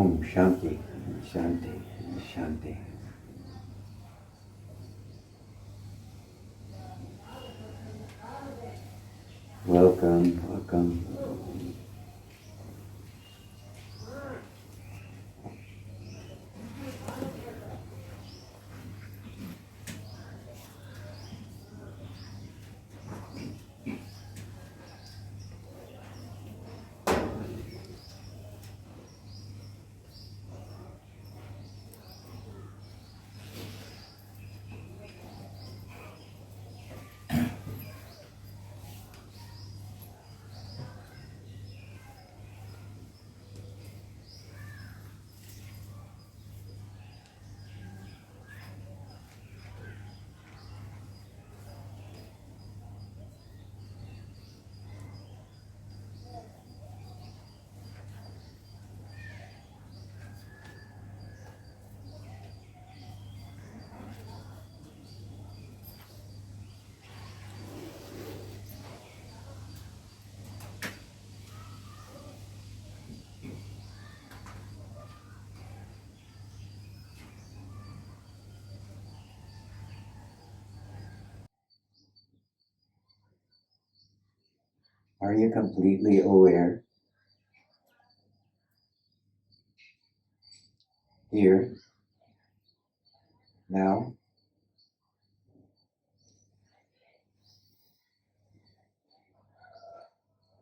Om Shanti, Shanti, Shanti. Welcome, welcome. Are you completely aware? Here, now?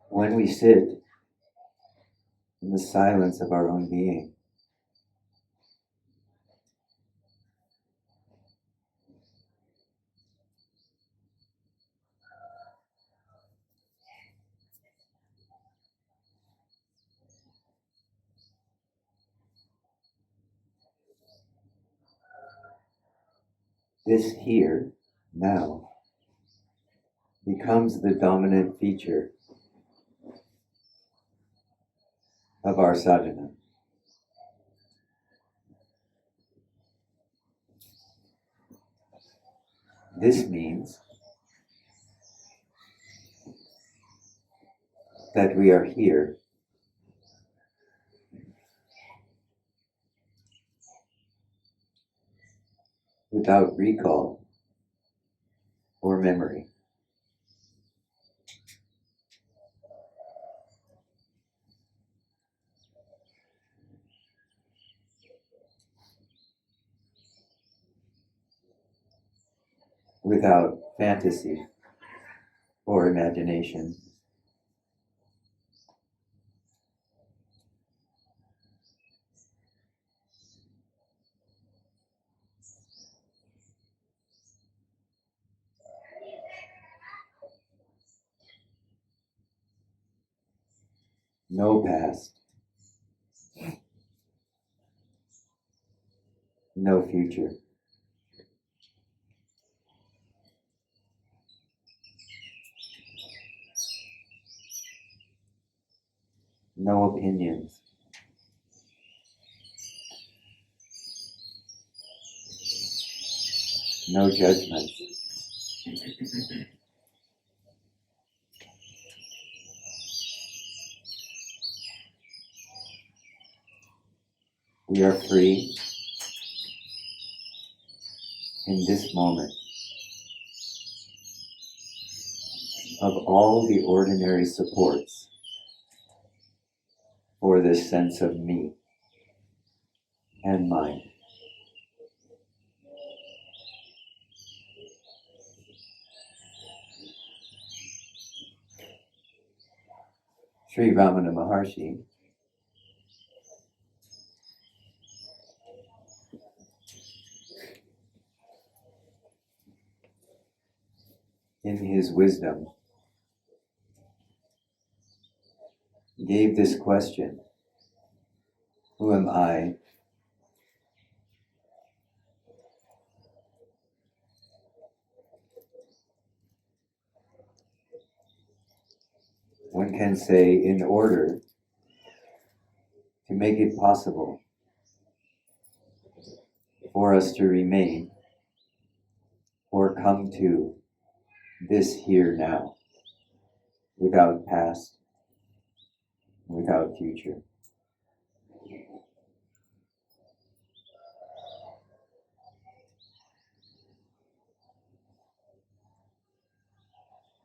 When we sit in the silence of our own being, this here, now, becomes the dominant feature of our sadhana. This means that we are here without recall or memory. Without fantasy or imagination. No past. No future. No opinions. No judgments. We are free in this moment of all the ordinary supports for this sense of me and mine. Sri Ramana Maharshi in his wisdom gave this question: who am I? One can say, in order to make it possible for us to remain or come to this here now, without past, without future.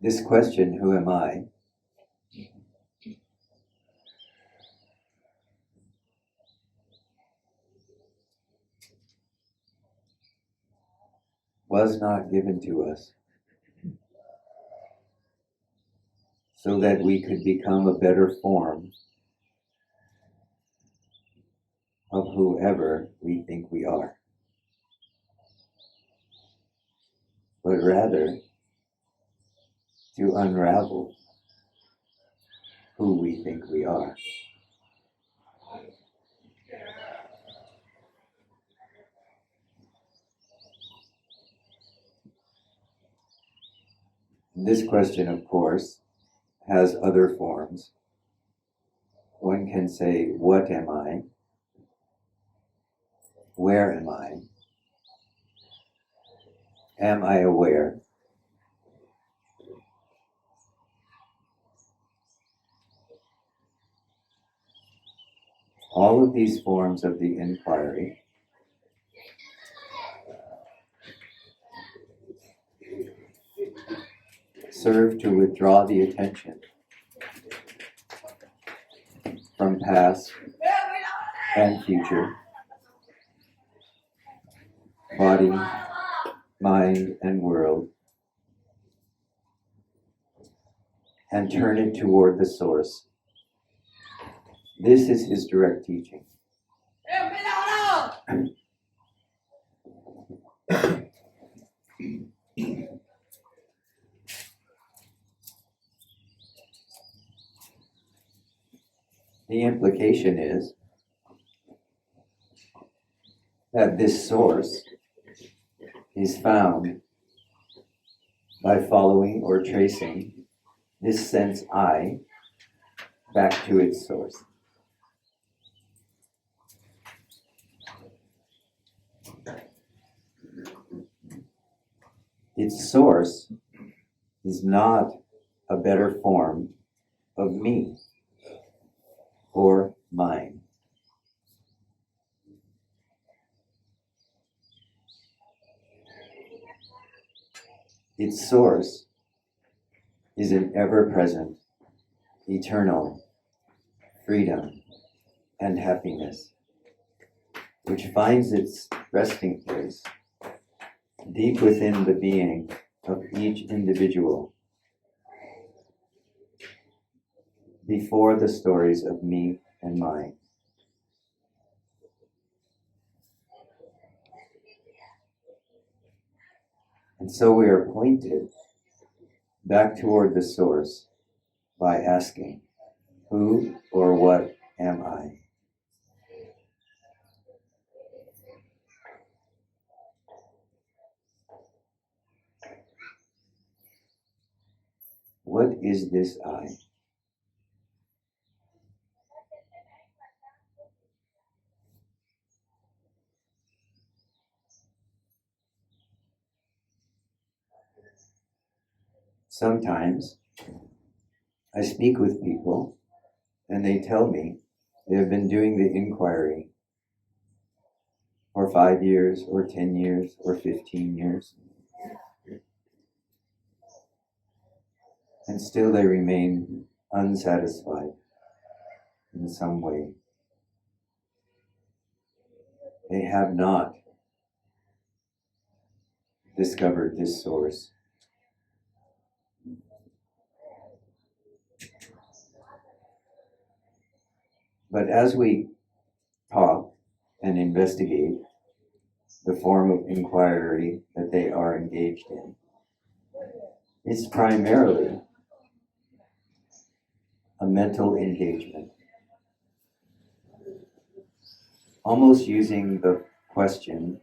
This question, who am I, was not given to us so that we could become a better form of whoever we think we are, but rather to unravel who we think we are. This question, of course, has other forms. One can say, what am I? Where am I? Am I aware? All of these forms of the inquiry serve to withdraw the attention from past and future, body, mind, and world, and turn it toward the source. This is his direct teaching. The implication is that this source is found by following or tracing this sense I back to its source. Its source is not a better form of me or mine. Its source is an ever-present, eternal freedom and happiness, which finds its resting place deep within the being of each individual, before the stories of me and mine. And so we are pointed back toward the source by asking, who or what am I? What is this I? Sometimes I speak with people and they tell me they have been doing the inquiry for 5 years or 10 years or 15 years. And still they remain unsatisfied in some way. They have not discovered this source. But as we talk and investigate the form of inquiry that they are engaged in, it's primarily a mental engagement, almost using the question,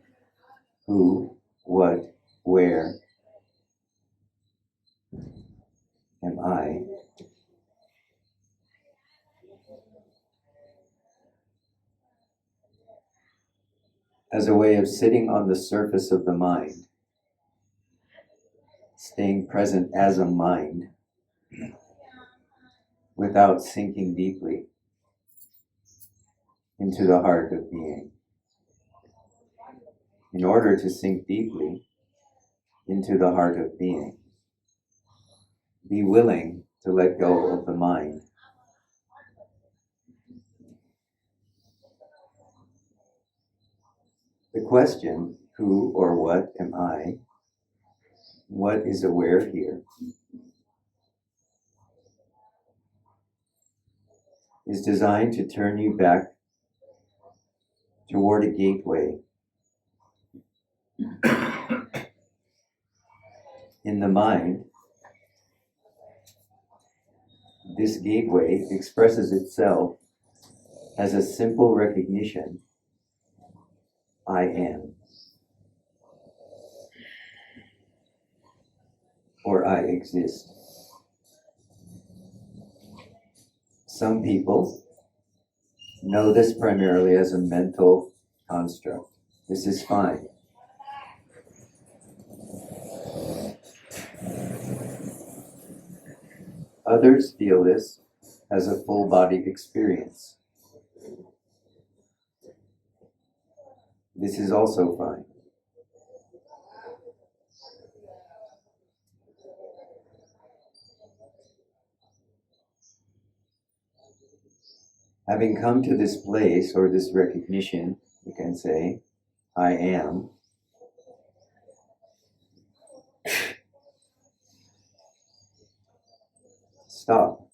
who, what, where am I, as a way of sitting on the surface of the mind, staying present as a mind, without sinking deeply into the heart of being. In order to sink deeply into the heart of being, be willing to let go of the mind. The question, who or what am I? What is aware here? Is designed to turn you back toward a gateway. In the mind, this gateway expresses itself as a simple recognition, I am, or I exist. Some people know this primarily as a mental construct. This is fine. Others feel this as a full body experience. This is also fine. Having come to this place or this recognition, you can say, I am. Stop.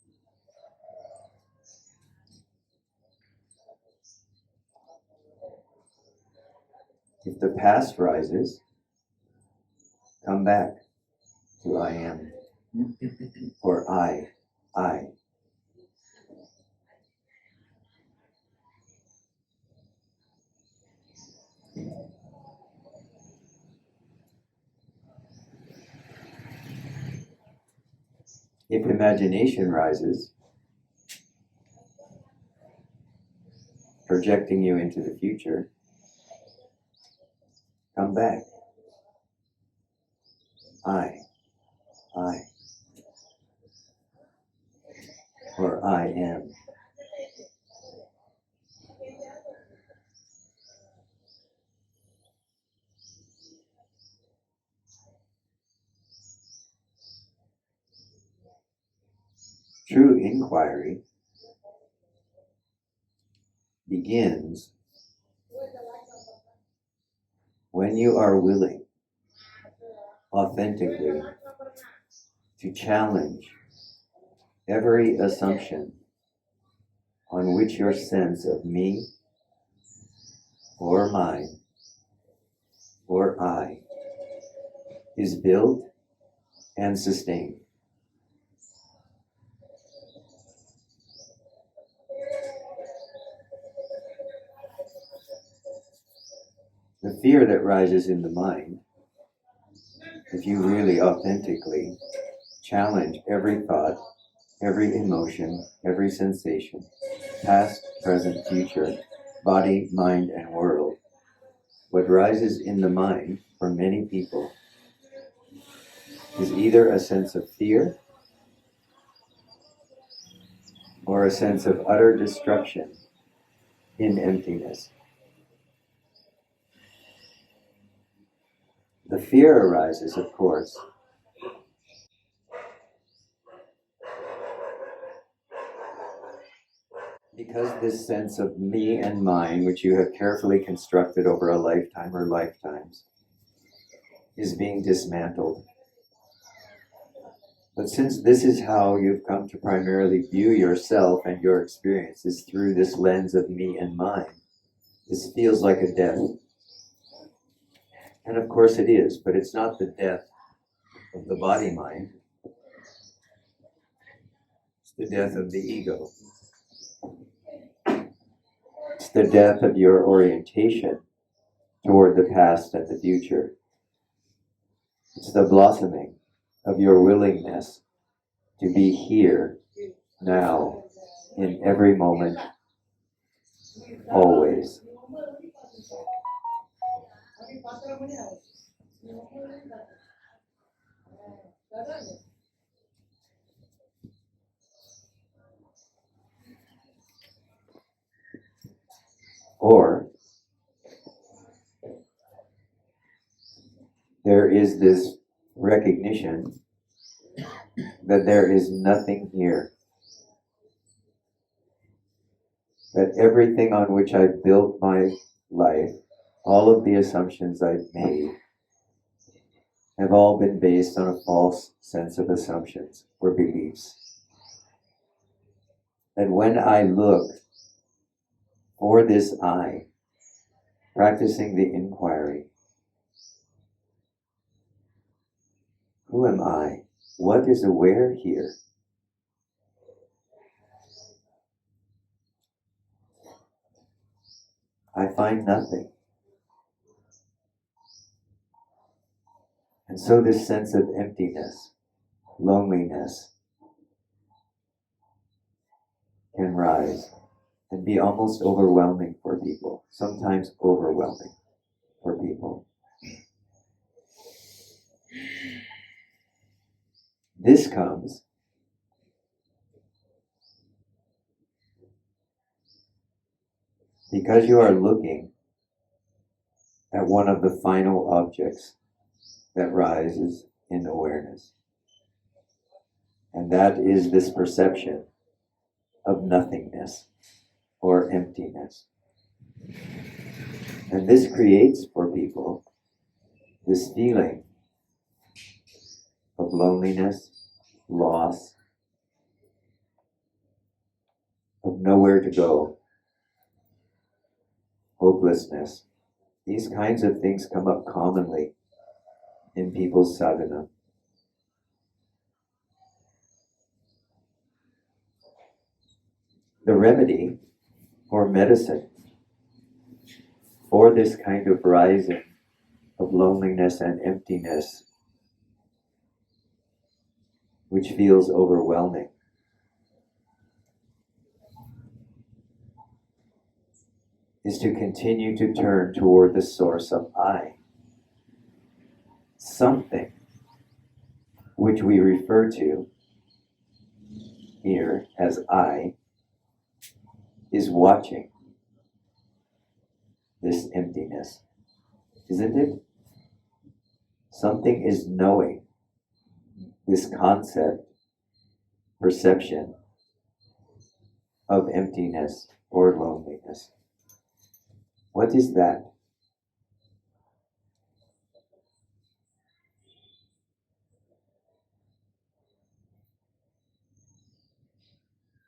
If the past rises, come back to I am, or I. If imagination rises, projecting you into the future, come back. I, or I am. True inquiry begins when you are willing, authentically, to challenge every assumption on which your sense of me, or mine, or I is built and sustained. The fear that rises in the mind, if you really authentically challenge every thought, every emotion, every sensation, past, present, future, body, mind, and world, what rises in the mind for many people is either a sense of fear or a sense of utter destruction in emptiness. The fear arises, of course, because this sense of me and mine, which you have carefully constructed over a lifetime or lifetimes, is being dismantled. But since this is how you've come to primarily view yourself and your experiences through this lens of me and mine, this feels like a death. And of course it is, but it's not the death of the body-mind. It's the death of the ego. It's the death of your orientation toward the past and the future. It's the blossoming of your willingness to be here, now, in every moment, always. Or there is this recognition that there is nothing here, that everything on which I built my life, all of the assumptions I've made, have all been based on a false sense of assumptions or beliefs. That when I look for this I, practicing the inquiry, who am I? What is aware here? I find nothing. And so this sense of emptiness, loneliness, can rise and be almost overwhelming for people, sometimes overwhelming for people. This comes because you are looking at one of the final objects that rises in awareness. And that is this perception of nothingness or emptiness. And this creates for people this feeling of loneliness, loss, of nowhere to go, hopelessness. These kinds of things come up commonly in people's sadhana. The remedy or medicine for this kind of rising of loneliness and emptiness, which feels overwhelming, is to continue to turn toward the source of I. Something which we refer to here as I is watching this emptiness, isn't it? Something is knowing this concept, perception of emptiness or loneliness. What is that?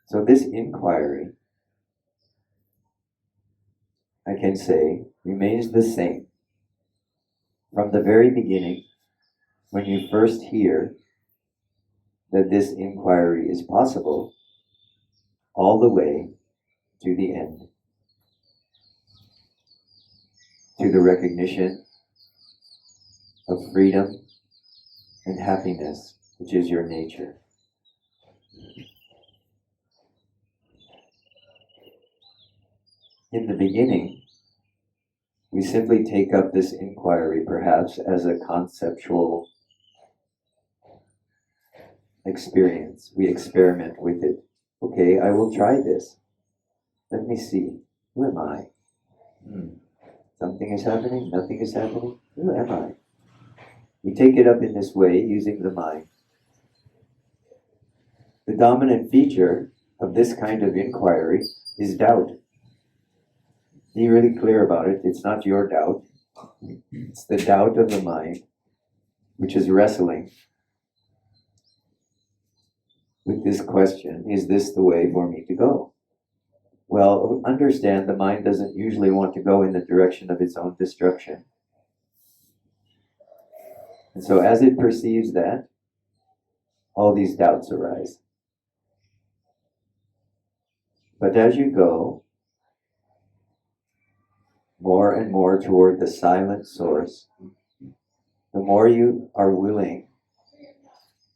So this inquiry, I can say, remains the same from the very beginning, when you first hear that this inquiry is possible, all the way to the end, to the recognition of freedom and happiness, which is your nature. In the beginning, we simply take up this inquiry perhaps as a conceptual experience. We experiment with it. Okay, I will try this. Let me see. Who am I? Something is happening, nothing is happening. Who am I? We take it up in this way using the mind. The dominant feature of this kind of inquiry is doubt. Be really clear about it. It's not your doubt. It's the doubt of the mind, which is wrestling with this question, is this the way for me to go? Well, understand the mind doesn't usually want to go in the direction of its own destruction. And so as it perceives that, all these doubts arise. But as you go more and more toward the silent source, the more you are willing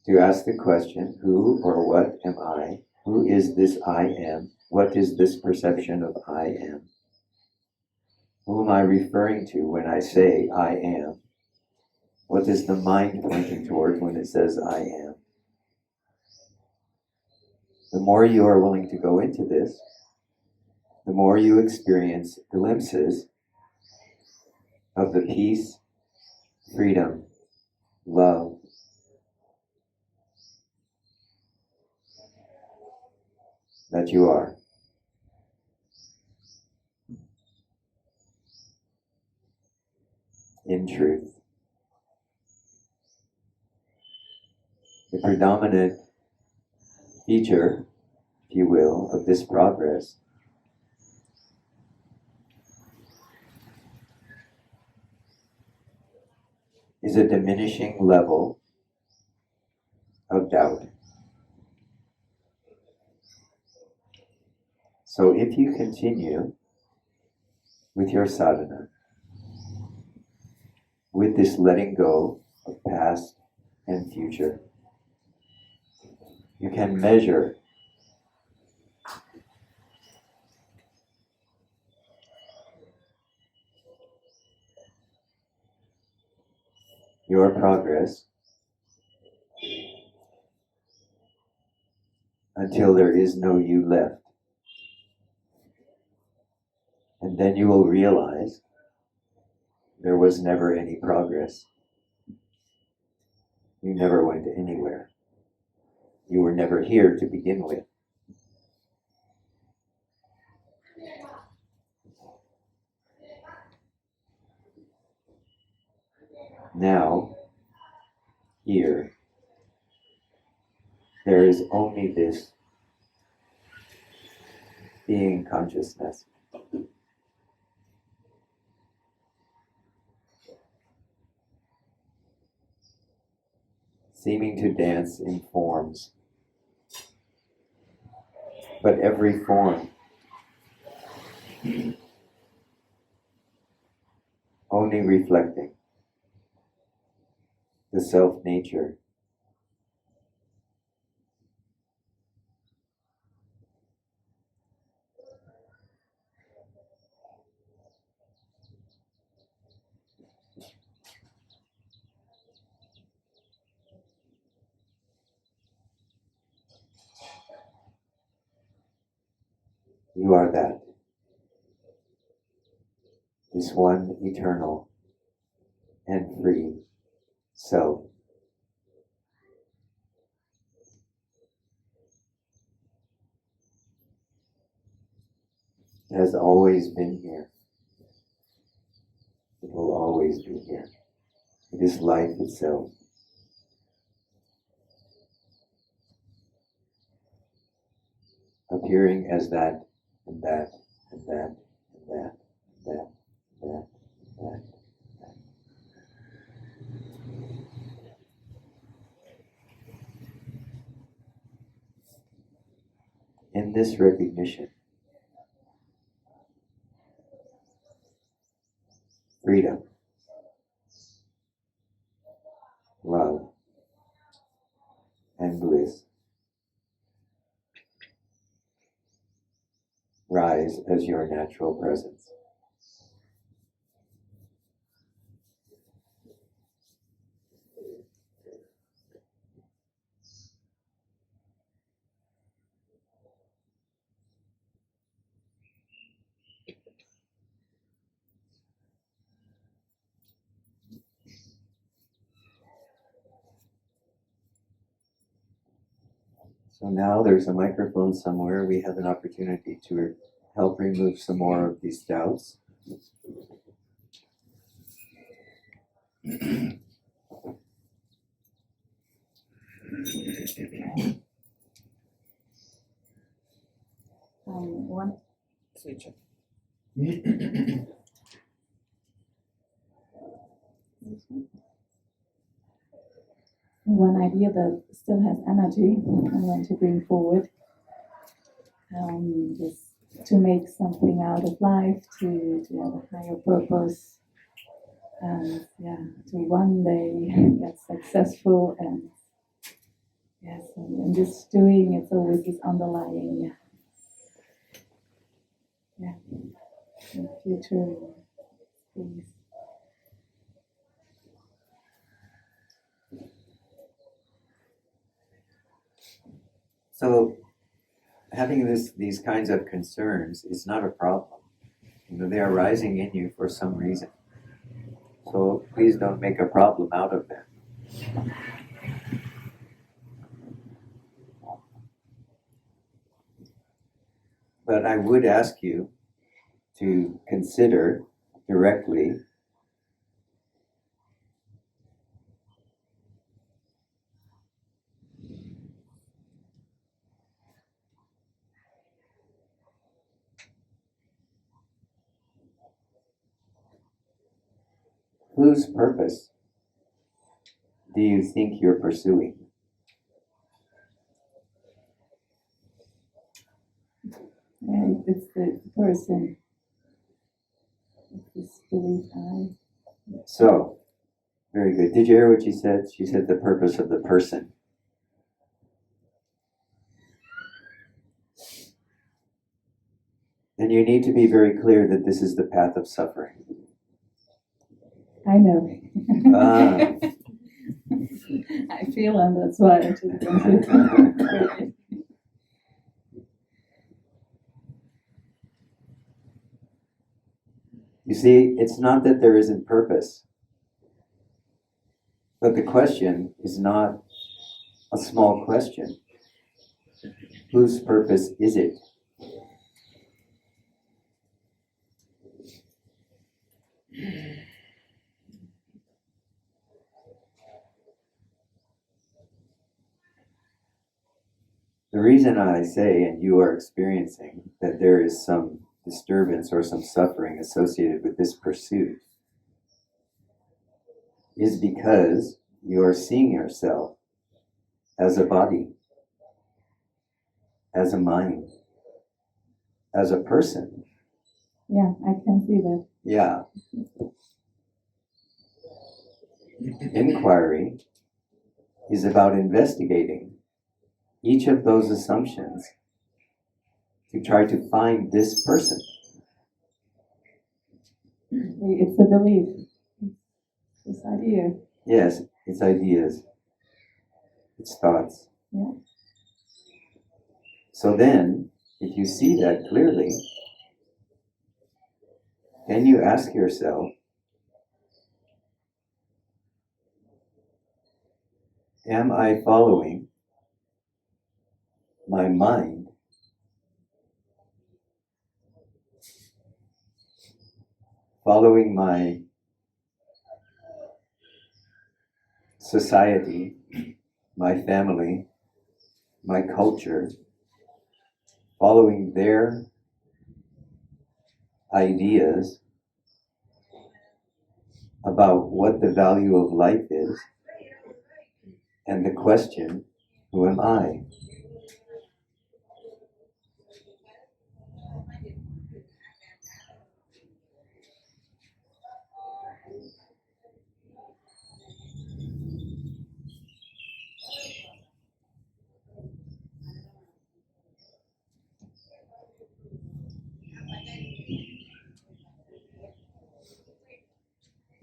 to ask the question, who or what am I? Who is this I am? What is this perception of I am? Who am I referring to when I say I am? What is the mind pointing toward when it says I am? The more you are willing to go into this, the more you experience glimpses of the peace, freedom, love, that you are. In truth, the predominant feature, if you will, of this progress is a diminishing level of doubt. So if you continue with your sadhana, with this letting go of past and future, you can measure your progress until there is no you left. And then you will realize there was never any progress. You never went anywhere. You were never here to begin with. Now, here, there is only this being consciousness. Seeming to dance in forms, but every form only reflecting the self-nature. You are that. This one eternal and free self. It has always been here. It will always be here. It is life itself. Appearing as that, and that, and that, and that, and that, and that, and that. In this recognition, freedom, love, and bliss rise as your natural presence. So now there's a microphone somewhere. We have an opportunity to help remove some more of these doubts. One One idea that still has energy I want to bring forward, just to make something out of life, to have a higher purpose, and to one day get successful, and yes, and this doing, it's always this underlying future things. So having these kinds of concerns is not a problem. They are rising in you for some reason. So please don't make a problem out of them. But I would ask you to consider directly whose purpose do you think you're pursuing? Yeah, it's the person. It's this belief I. So, very good. Did you hear what she said? She said the purpose of the person. And you need to be very clear that this is the path of suffering. I know. Ah. I feel, and that's why I just want to. You see, it's not that there isn't purpose, but the question is not a small question. Whose purpose is it? The reason I say, and you are experiencing, that there is some disturbance or some suffering associated with this pursuit is because you are seeing yourself as a body, as a mind, as a person. Yeah, I can see that. Yeah. Inquiry is about investigating each of those assumptions to try to find this person. It's a belief. It's this idea. Yes, it's ideas, it's thoughts. Yeah. So then, if you see that clearly, then you ask yourself, am I following my mind following my society, my family, my culture, following their ideas about what the value of life is, and the question, who am I?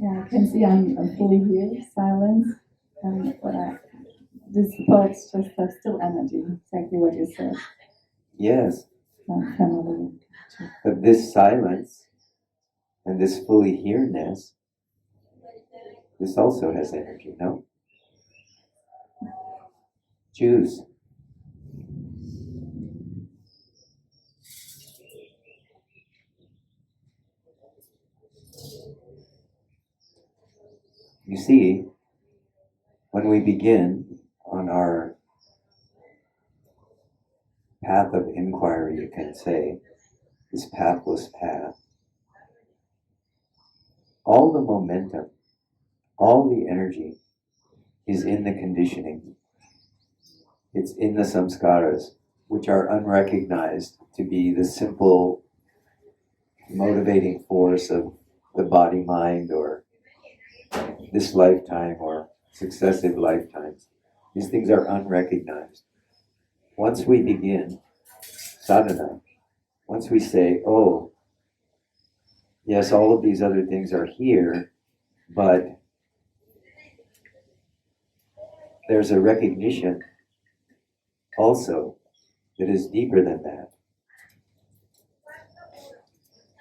Yeah, I can see I'm fully here, silent, and these thoughts just have still energy, exactly what you said. Yes, Family. but this silence and this fully here-ness, this also has energy, no? Choose. You see, when we begin on our path of inquiry, you can say, this pathless path, all the momentum, all the energy is in the conditioning. It's in the samskaras, which are unrecognized to be the simple motivating force of the body-mind or this lifetime or successive lifetimes. These things are unrecognized. Once we begin sadhana, once we say, oh, yes, all of these other things are here, but there's a recognition also that is deeper than that.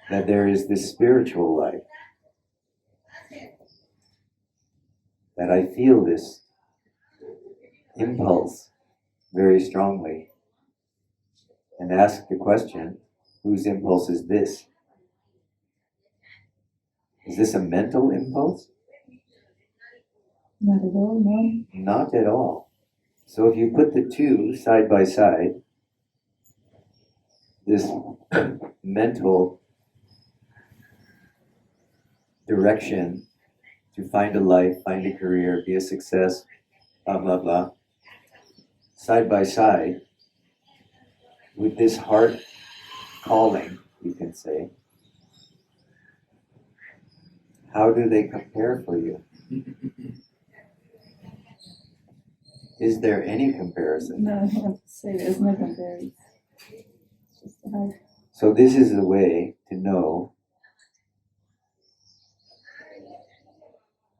That there is this spiritual life. That I feel this impulse very strongly. And ask the question, Whose impulse is this? Is this a mental impulse? Not at all, no. Not at all. So if you put the two side by side, this mental direction to find a life, find a career, be a success, blah, blah, blah, side by side with this heart calling, you can say, how do they compare for you? Is there any comparison? No, I have to say there's no comparison. It's just the heart. So this is the way to know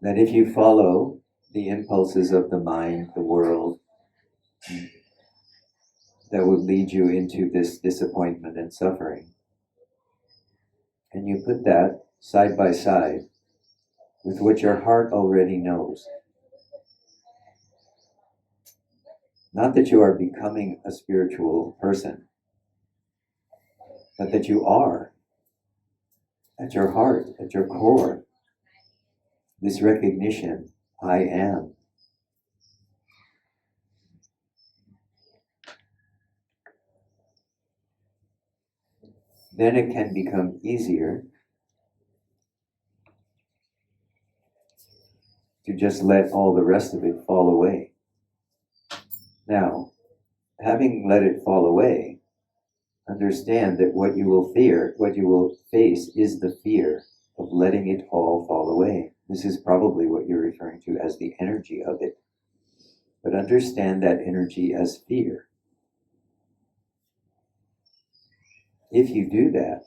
that if you follow the impulses of the mind, the world, that would lead you into this disappointment and suffering, and you put that side by side with what your heart already knows. Not that you are becoming a spiritual person, but that you are, at your heart, at your core, this recognition, I am. Then it can become easier to just let all the rest of it fall away. Now, having let it fall away, understand that what you will fear, what you will face is the fear of letting it all fall away. This is probably what you're referring to as the energy of it. But understand that energy as fear. If you do that,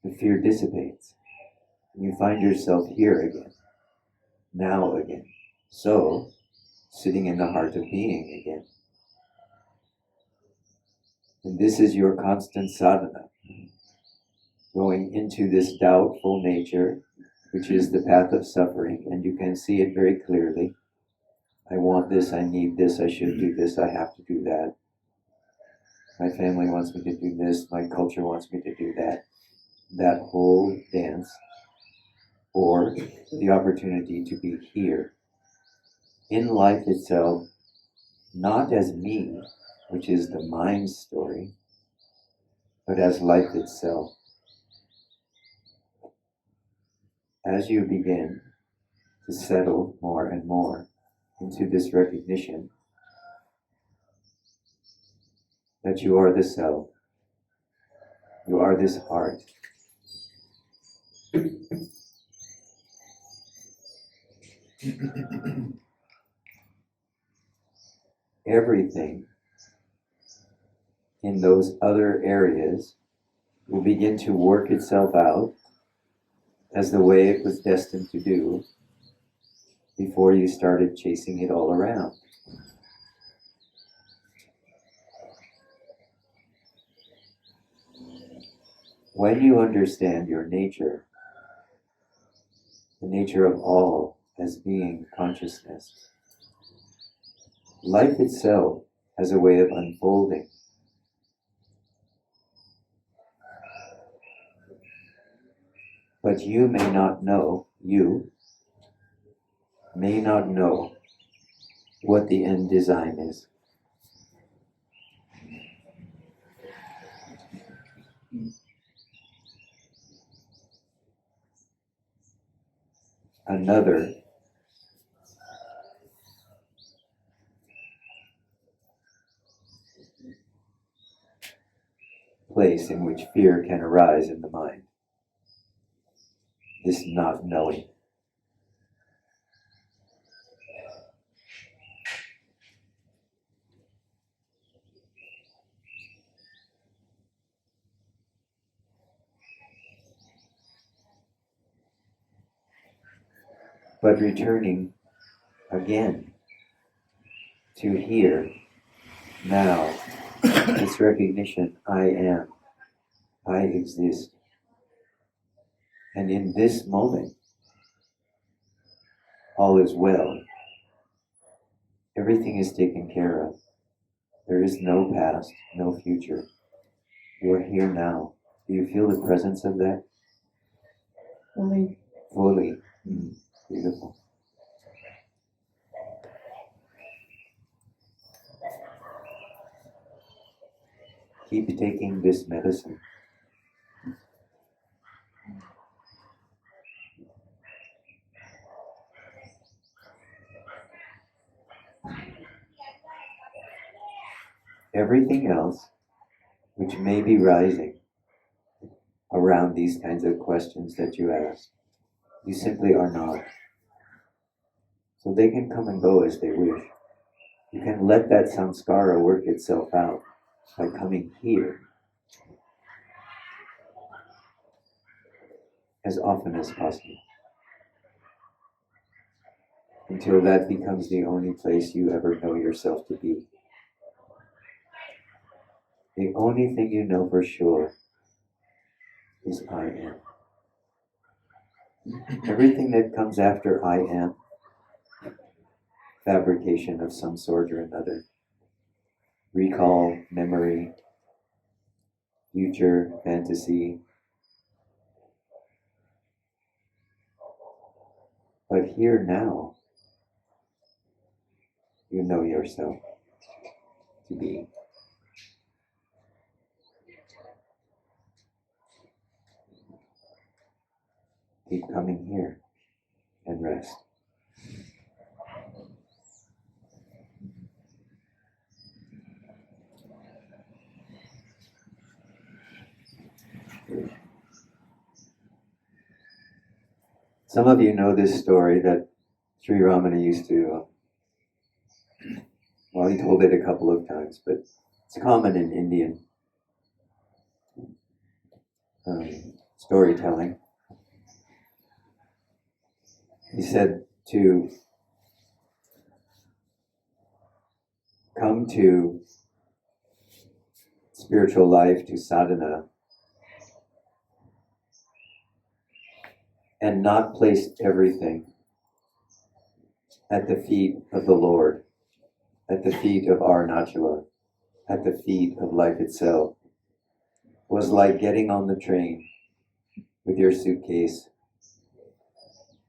the fear dissipates. And you find yourself here again, now again. So, sitting in the heart of being again. And this is your constant sadhana. Going into this doubtful nature, which is the path of suffering, and you can see it very clearly. I want this, I need this, I should do this, I have to do that. My family wants me to do this, my culture wants me to do that. That whole dance, or the opportunity to be here, in life itself, not as me, which is the mind story, but as life itself. As you begin to settle more and more into this recognition that you are the self, you are this heart, everything in those other areas will begin to work itself out as the way it was destined to do before you started chasing it all around. When you understand your nature, the nature of all as being consciousness, life itself has a way of unfolding. But you may not know what the end design is. Another place in which fear can arise in the mind, this not knowing. But returning again to here, now, this recognition, I am, I exist. And in this moment, all is well. Everything is taken care of. There is no past, no future. You are here now. Do you feel the presence of that? Fully. Fully. Beautiful. Keep taking this medicine. Everything else which may be rising around these kinds of questions that you ask, you simply are not. So they can come and go as they wish. You can let that samskara work itself out by coming here as often as possible, until that becomes the only place you ever know yourself to be. The only thing you know for sure is I am. Everything that comes after I am, fabrication of some sort or another, recall, memory, future, fantasy. But here now, you know yourself to be. Keep coming here and rest. Some of you know this story that Sri Ramana used to, well, he told it a couple of times, but it's common in Indian storytelling. He said to come to spiritual life, to sadhana, and not place everything at the feet of the Lord, at the feet of Arunachala, at the feet of life itself, was like getting on the train with your suitcase,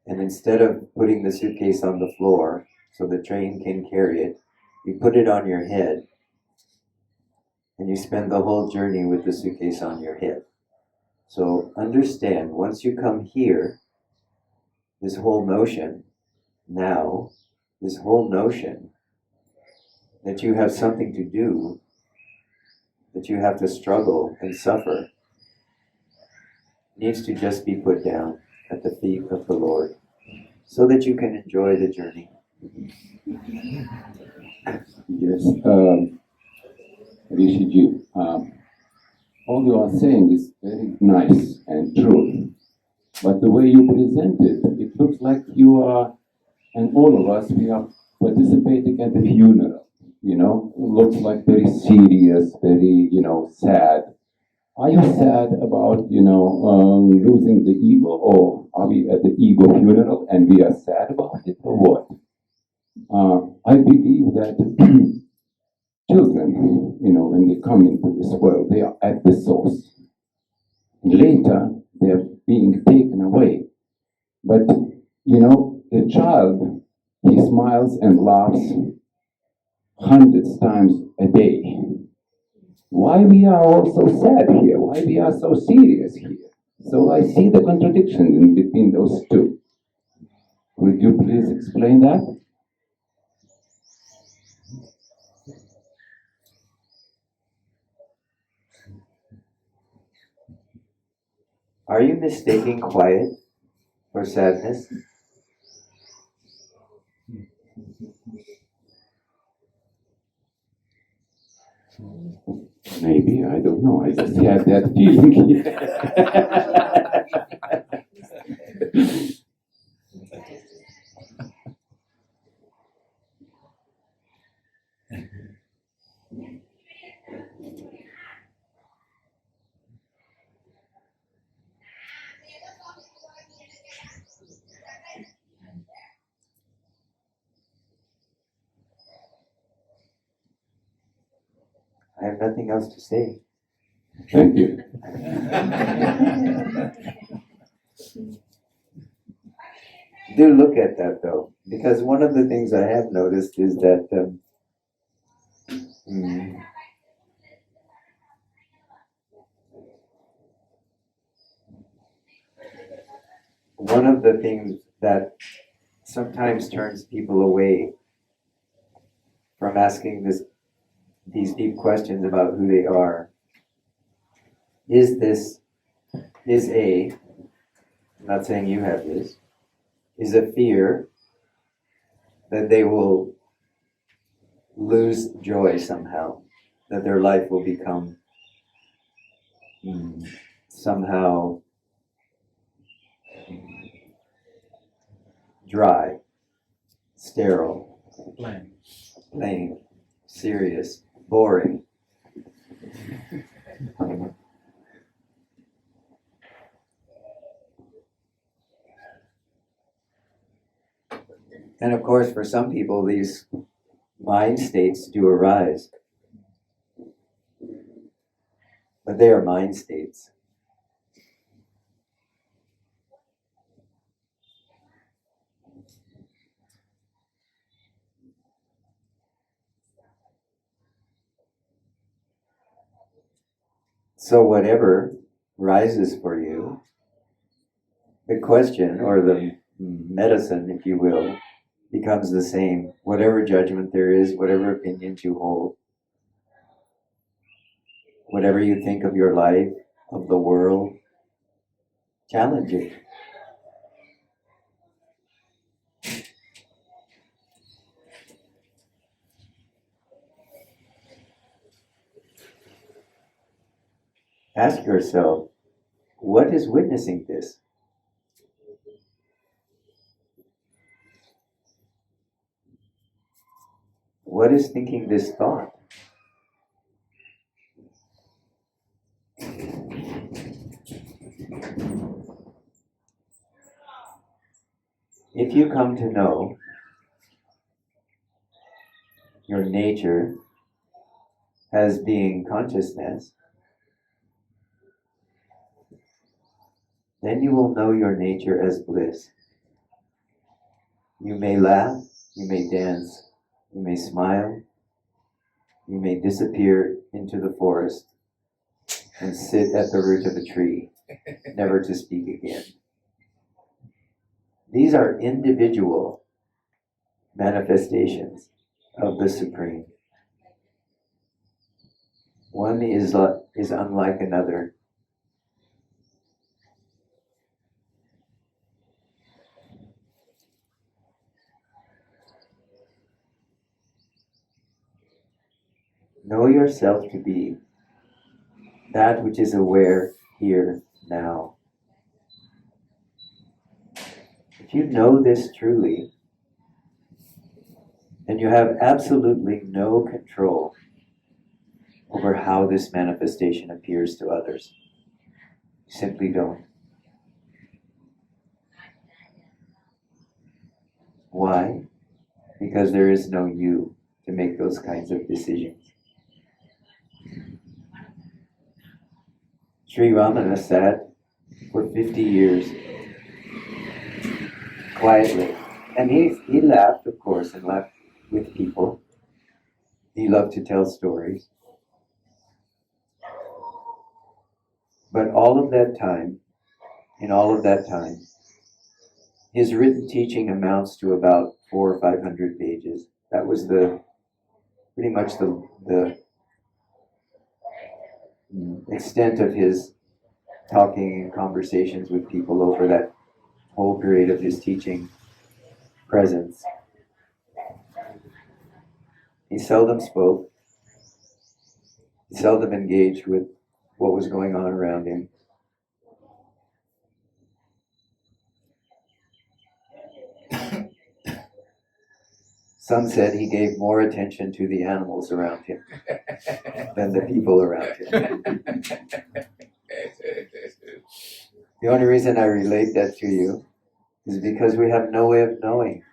and instead of putting the suitcase on the floor so the train can carry it, you put it on your head, and you spend the whole journey with the suitcase on your head. So understand, once you come here, this whole notion now, this whole notion that you have something to do, that you have to struggle and suffer, needs to just be put down at the feet of the Lord so that you can enjoy the journey. Yes, Rishiji, all you are saying is very nice and true, but the way you present it, it looks like you are, and all of us, we are participating at the funeral, it looks like very serious, very, sad. Are you sad about, losing the ego, or are we at the ego funeral and we are sad about it, or what? I believe that children, when they come into this world, they are at the source. Later, they are being taken away. But, the child, he smiles and laughs hundreds times a day. Why we are all so sad here? Why we are so serious here? So I see the contradiction in between those two. Would you please explain that? Are you mistaking quiet for sadness? Maybe, I don't know. I just had that feeling. I have nothing else to say. Thank you. Do look at that though, because one of the things I have noticed is that one of the things that sometimes turns people away from asking these deep questions about who they are I'm not saying you have this, is a fear that they will lose joy somehow, that their life will become somehow dry, sterile, plain, serious, boring. And of course, for some people, these mind states do arise. But they are mind states. So whatever rises for you, the question or the medicine, if you will, becomes the same. Whatever judgment there is, whatever opinions you hold, whatever you think of your life, of the world, challenge it. Ask yourself, what is witnessing this? What is thinking this thought? If you come to know your nature as being consciousness, then you will know your nature as bliss. You may laugh, you may dance, you may smile, you may disappear into the forest and sit at the root of a tree, never to speak again. These are individual manifestations of the Supreme. One is unlike another. Know yourself to be that which is aware here now. If you know this truly, then you have absolutely no control over how this manifestation appears to others. You simply don't. Why? Because there is no you to make those kinds of decisions. Sri Ramana sat for 50 years quietly. And he laughed, of course, and laughed with people. He loved to tell stories. But in all of that time, his written teaching amounts to about 400 or 500 pages. That was pretty much the extent of his talking and conversations with people over that whole period of his teaching presence. He seldom spoke. He seldom engaged with what was going on around him. Some said he gave more attention to the animals around him than the people around him. The only reason I relate that to you is because we have no way of knowing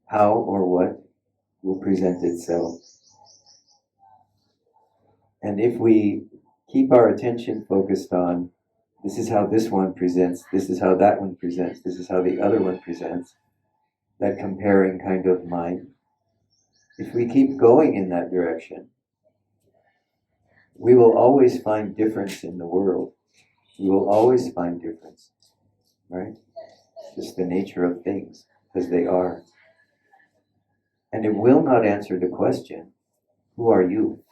how or what will present itself. And if we keep our attention focused on this is how this one presents, this is how that one presents, this is how the other one presents, that comparing kind of mind, if we keep going in that direction, we will always find difference in the world. We will always find difference, right? It's just the nature of things, because they are. And it will not answer the question, who are you?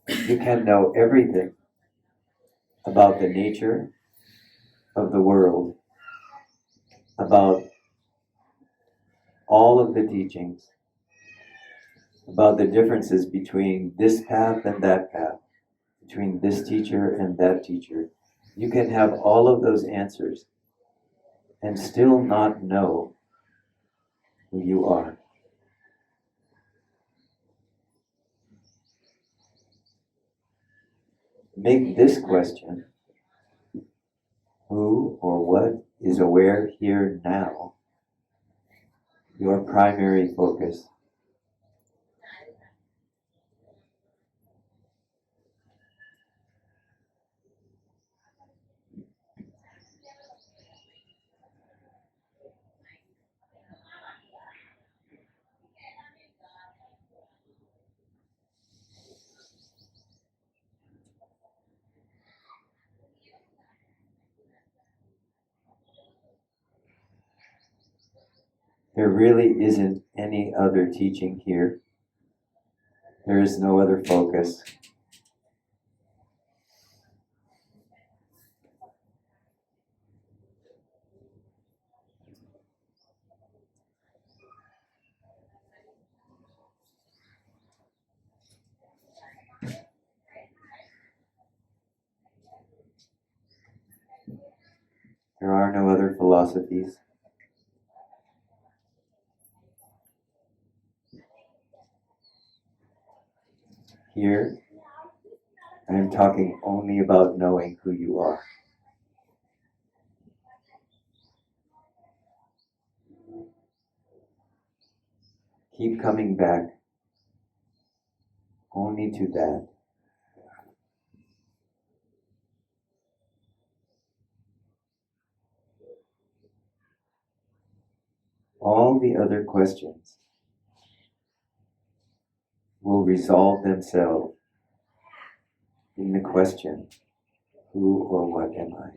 You can know everything about the nature of the world, about all of the teachings, about the differences between this path and that path, between this teacher and that teacher. You can have all of those answers and still not know who you are. Make this question, who or what is aware here now, your primary focus. There really isn't any other teaching here. There is no other focus. There are no other philosophies. Here, I am talking only about knowing who you are. Keep coming back only to that. All the other questions will resolve themselves in the question, who or what am I?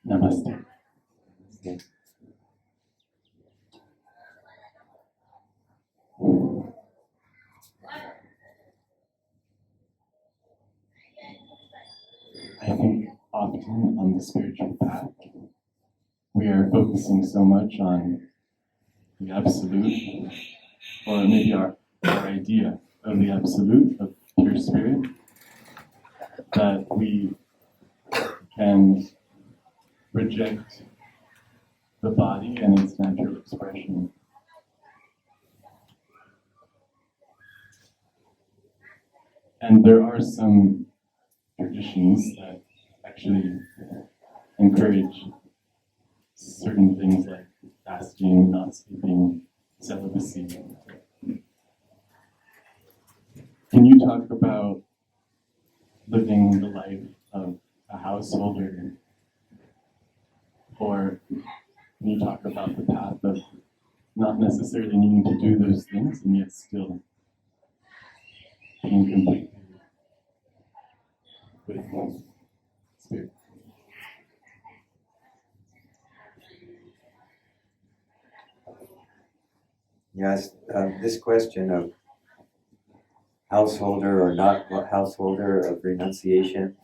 Namaste. Okay. I think often on the spiritual path, we are focusing so much on the absolute, or maybe our idea of the absolute, of pure spirit, that we can reject the body and its natural expression. And there are some traditions that actually encourage certain things like fasting, not sleeping, celibacy. Can you talk about living the life of a householder? Or can you talk about the path of not necessarily needing to do those things and yet still being completely with spirit? Yes, this question of householder or not householder of renunciation,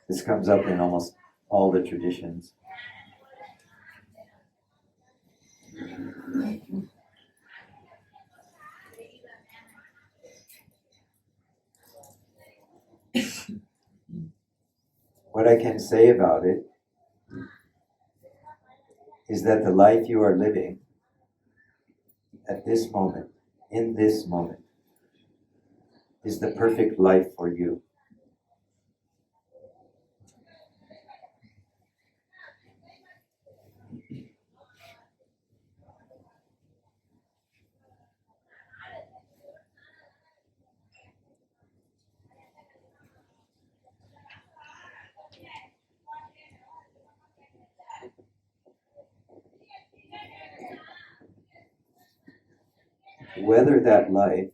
this comes up in almost all the traditions. What I can say about it is that the life you are living at this moment, in this moment, is the perfect life for you. Whether that life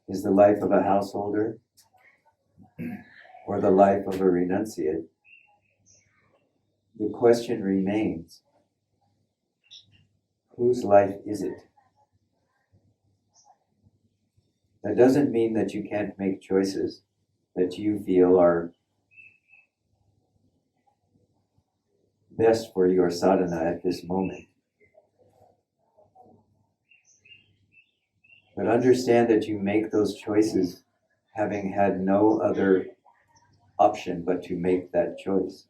is the life of a householder or the life of a renunciate, the question remains, whose life is it? That doesn't mean that you can't make choices that you feel are best for your sadhana at this moment. But understand that you make those choices having had no other option but to make that choice.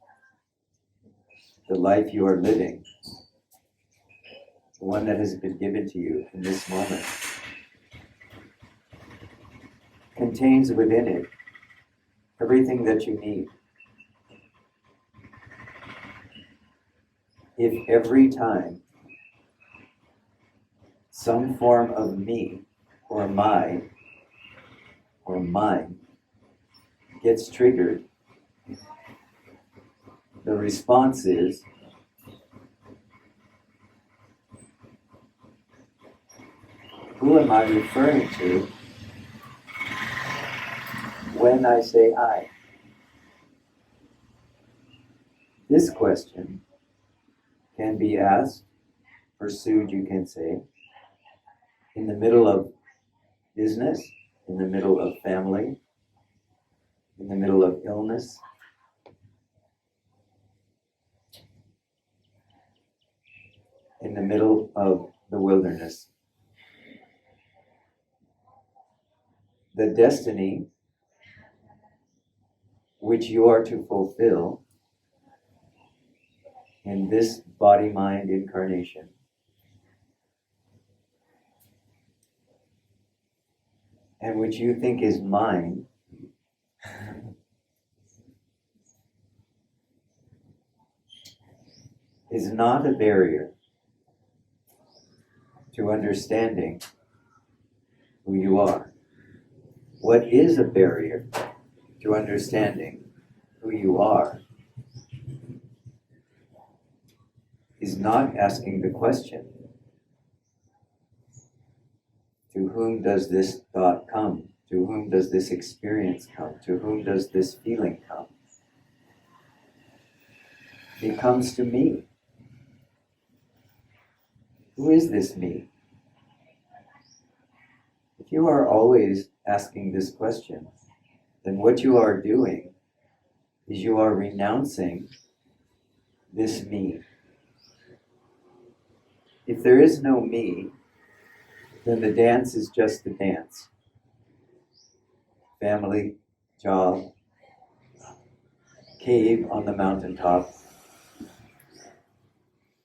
The life you are living, the one that has been given to you in this moment, contains within it everything that you need. If every time some form of me or my or mine gets triggered, the response is, who am I referring to when I say I? This question can be asked, pursued, you can say, in the middle of business, in the middle of family, in the middle of illness, in the middle of the wilderness. The destiny which you are to fulfill in this body-mind incarnation and which you think is mine is not a barrier to understanding who you are. What is a barrier to understanding who you are is not asking the question, to whom does this thought come? To whom does this experience come? To whom does this feeling come? It comes to me. Who is this me? If you are always asking this question, then what you are doing is you are renouncing this me. If there is no me, then the dance is just the dance. Family, job, cave on the mountaintop.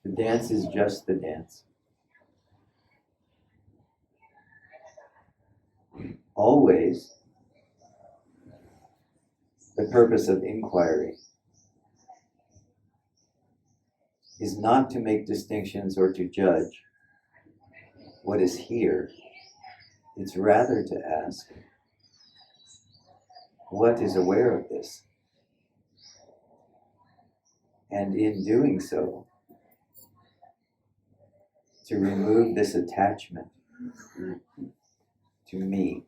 The dance is just the dance. Always the purpose of inquiry is not to make distinctions or to judge what is here. It's rather to ask, what is aware of this? And in doing so, to remove this attachment to me,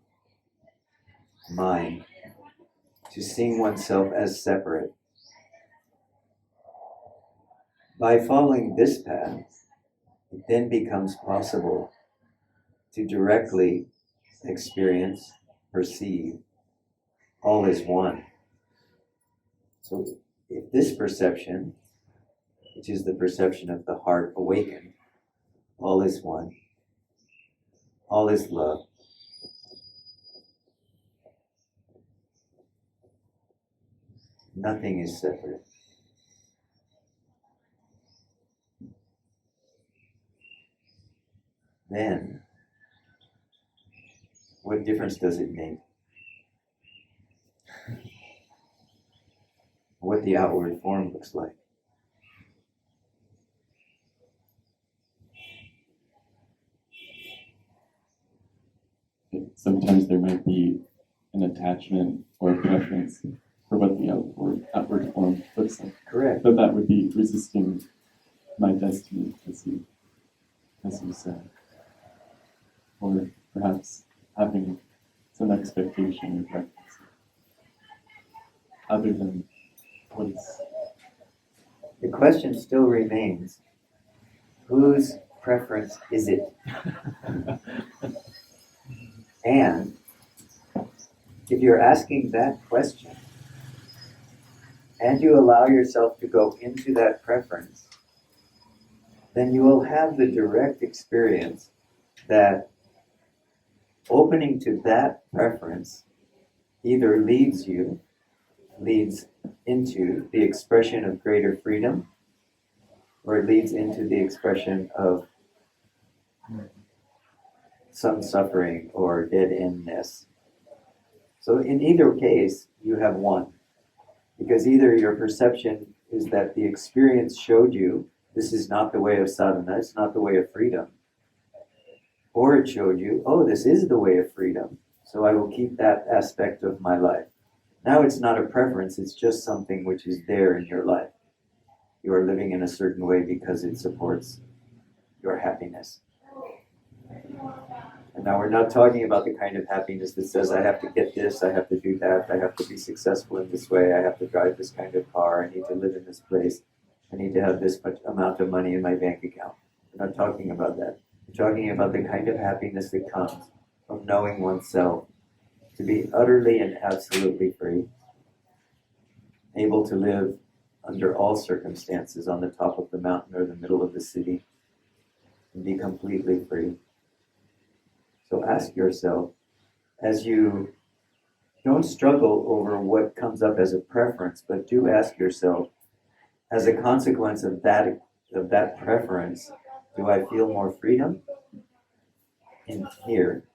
mine, to seeing oneself as separate. By following this path, it then becomes possible to directly experience, perceive, all is one. So if this perception, which is the perception of the heart awakened, all is one, all is love, nothing is separate. Then, what difference does it make what the outward form looks like? Sometimes there might be an attachment or a preference for what the outward form looks like. Correct. But that would be resisting my destiny, as you said. Or perhaps having some expectation or preference other than what is. The question still remains, whose preference is it? And if you're asking that question, and you allow yourself to go into that preference, then you will have the direct experience that opening to that preference either leads into the expression of greater freedom, or it leads into the expression of some suffering or dead-endness. So in either case, you have won. Because either your perception is that the experience showed you this is not the way of sadhana, it's not the way of freedom. Or it showed you, oh, this is the way of freedom, so I will keep that aspect of my life. Now it's not a preference, it's just something which is there in your life. You are living in a certain way because it supports your happiness. And now we're not talking about the kind of happiness that says, I have to get this, I have to do that, I have to be successful in this way, I have to drive this kind of car, I need to live in this place, I need to have this much amount of money in my bank account. We're not talking about that. We're talking about the kind of happiness that comes from knowing oneself to be utterly and absolutely free, able to live under all circumstances on the top of the mountain or the middle of the city, and be completely free. So ask yourself, as you don't struggle over what comes up as a preference, but do ask yourself, as a consequence of that preference, do I feel more freedom in here,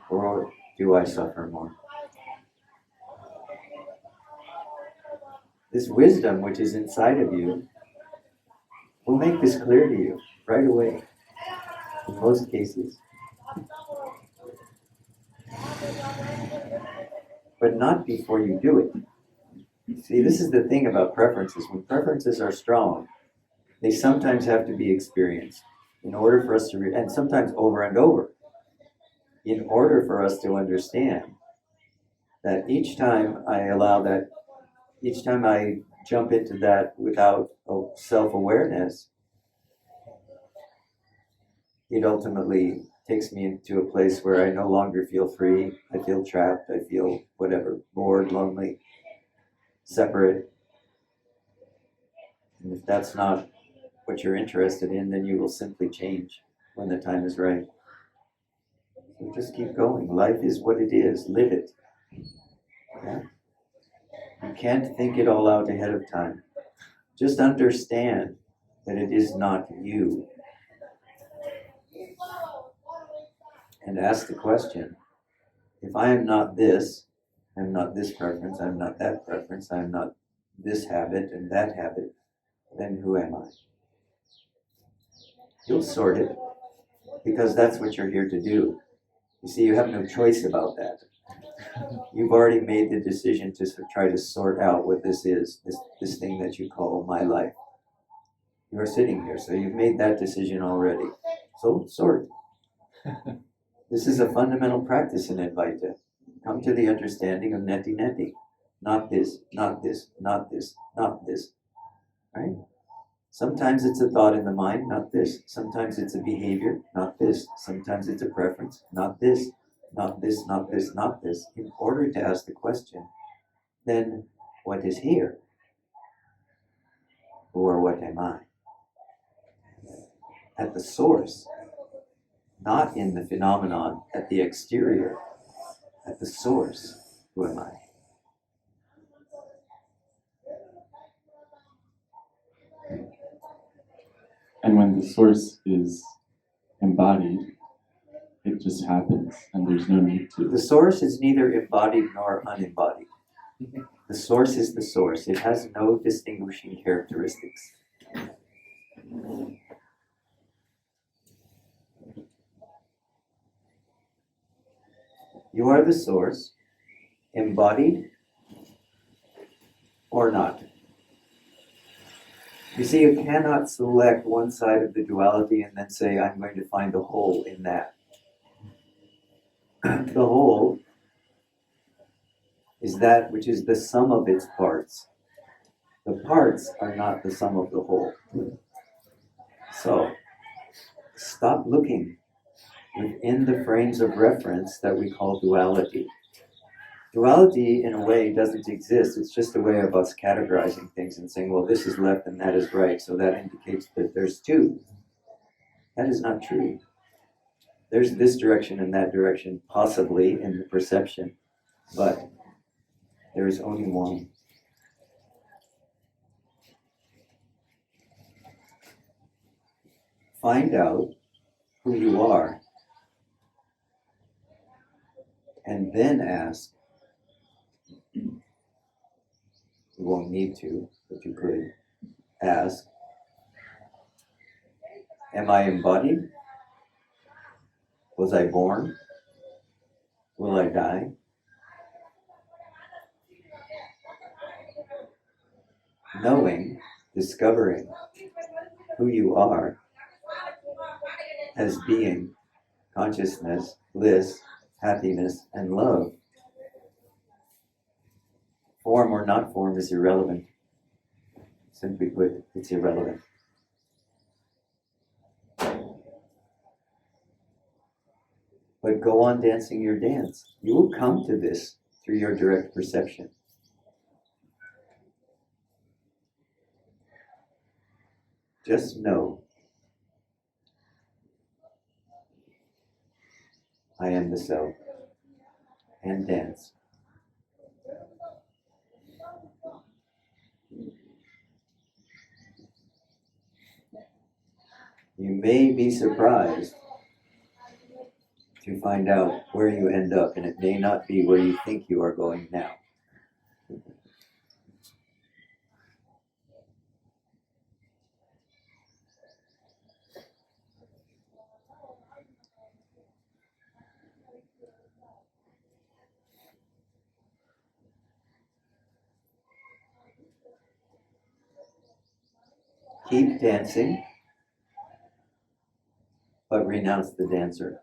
or do I suffer more? This wisdom which is inside of you will make this clear to you right away, in most cases. But not before you do it. See, this is the thing about preferences. When preferences are strong, they sometimes have to be experienced in order for us to, and sometimes over and over, in order for us to understand that each time I jump into that without self-awareness, it ultimately takes me into a place where I no longer feel free, I feel trapped, I feel whatever, bored, lonely, separate. And if that's not what you're interested in, then you will simply change when the time is right. So just keep going. Life is what it is. Live it. Yeah? You can't think it all out ahead of time. Just understand that it is not you. And ask the question, if I am not this, I'm not this preference, I'm not that preference, I'm not this habit and that habit, then who am I? You'll sort it, because that's what you're here to do. You see, you have no choice about that. You've already made the decision to try to sort out what this is, this thing that you call my life. You are sitting here, so you've made that decision already. So sort. This is a fundamental practice in Advaita. Come to the understanding of neti neti. Not this, not this, not this, not this. Right? Sometimes it's a thought in the mind, not this. Sometimes it's a behavior, not this. Sometimes it's a preference, not this. Not this, not this, not this. In order to ask the question, then what is here? Or what am I? At the source, not in the phenomenon at the exterior, at the source, who am I? And when the source is embodied, it just happens, and there's no need to. The source is neither embodied nor unembodied. The source is the source. It has no distinguishing characteristics. You are the source, embodied or not. You see, you cannot select one side of the duality and then say, I'm going to find the whole in that. The whole is that which is the sum of its parts. The parts are not the sum of the whole. So, stop looking within the frames of reference that we call duality. Duality, in a way, doesn't exist. It's just a way of us categorizing things and saying, well, this is left and that is right, so that indicates that there's two. That is not true. There's this direction and that direction, possibly, in the perception, but there is only one. Find out who you are, and then ask. You won't need to, but you could ask, am I embodied? Was I born? Will I die? Knowing, discovering who you are as being, consciousness, bliss, happiness, and love. Form or not form is irrelevant. Simply put, it's irrelevant. But go on dancing your dance. You will come to this through your direct perception. Just know, I am the self, and dance. You may be surprised to find out where you end up, and it may not be where you think you are going now. Keep dancing, but renounce the dancer.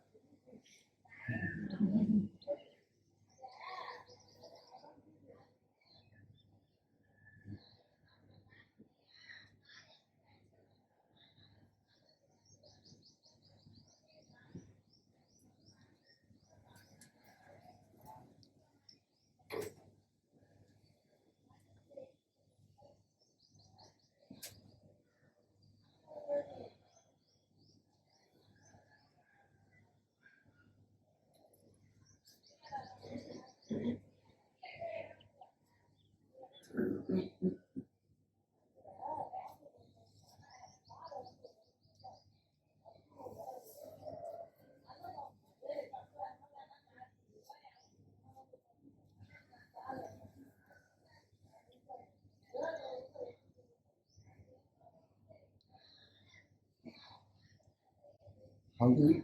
how do we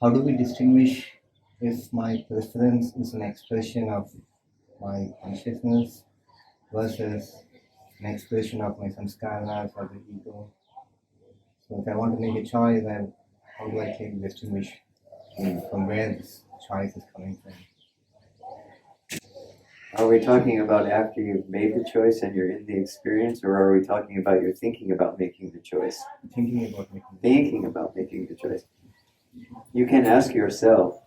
how do we distinguish if my preference is an expression of my consciousness versus an expression of my samskaras or the ego? So if I want to make a choice, then how do I take distinguish from where this choice is coming from? Are we talking about after you've made the choice and you're in the experience, or are we talking about you're thinking about making the choice? Thinking about making Thinking about making the choice. You can ask yourself